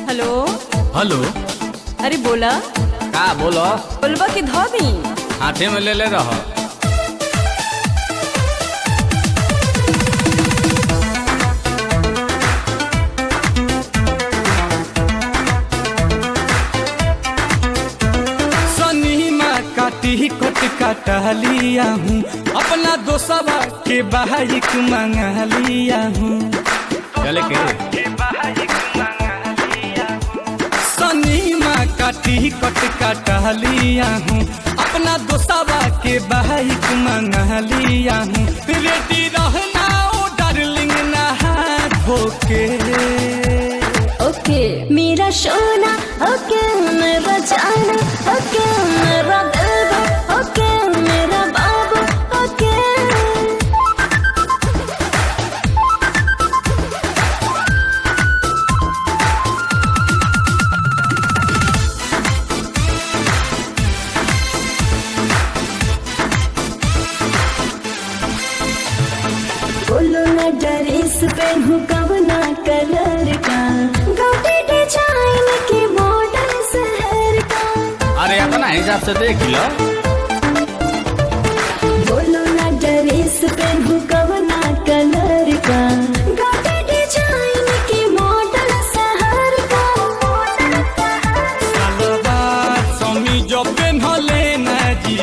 Hello. Hello. अरे बोला का बोलो। बोलबा के धो दी हाथे में ले रहो। काटी कट काटा लिया हूँ, अपना दोस्तवा के बाइक मंगा लिया हूँ। चले के सनीमा काटी कट काटा लिया हूँ, अपना दोस्तवा के बाइक मंगा लिया हूँ। रेडी रहना ओ डार्लिंग नहा धोके। ओके मेरा सोना, ओके मेरा जाना, ओके मेरा दिलवा, ओके मेरा बाबू, ओके। बोलो ना ड्रेस पहनूं कवना कलर का, गाड़ी डिजाइन के मॉडल शहर का। अरे अपना हिसाब से देख लो। बोलो ना ड्रेस पहनूं कवना कलर का, गाड़ी डिजाइन के मॉडल शहर का। सलवार समीज पहन लेना जी,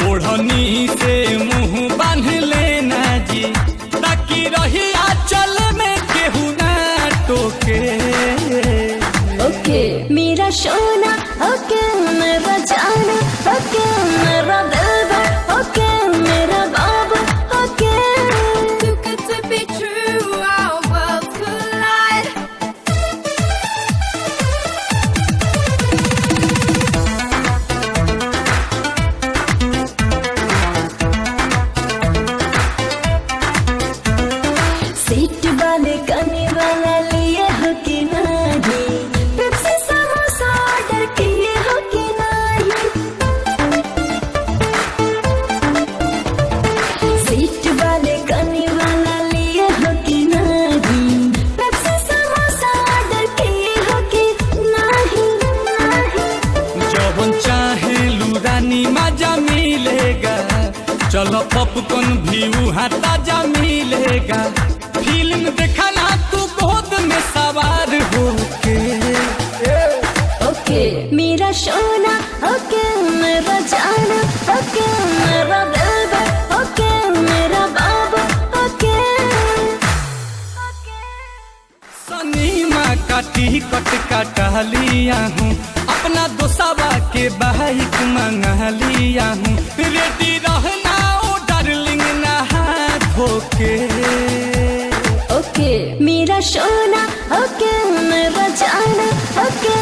ओढ़नी से मुंह बांध लेना जी, ताकि रही आंचल में केहू ना टोके। ओके मेरा सोना, ओके मेरा जाना, ओके मेरा दिलवा, ओके मेरा बाबू, ओके। Too good to be true, our worlds collide. Seat वाले कने वाला लिए हो कि नहीं, पेप्सी समोसा ऑर्डर किए हो कि नहीं। सीट वाले कने वाला लिए हो कि नहीं, पेप्सी समोसा ऑर्डर किए हो कि नहीं। जब चाहे लुरानी मजा मिलेगा, चलो पॉपकॉर्न भी वहाँ ताजा मिलेगा। फिल्म देखना तू गोद में सवार होके। ओके मेरा सोना, ओके मेरा जाना, ओके मेरा दिलवा, ओके मेरा बाबू, ओके। सनीमा काटी कट काटा लिया हूँ, अपना दोस्तवा के बाइक मंगा लिया हूँ। रेडी रहना ओ डार्लिंग नहा धोके। ओके मेरा सोना, ओके मेरा जाना, ओके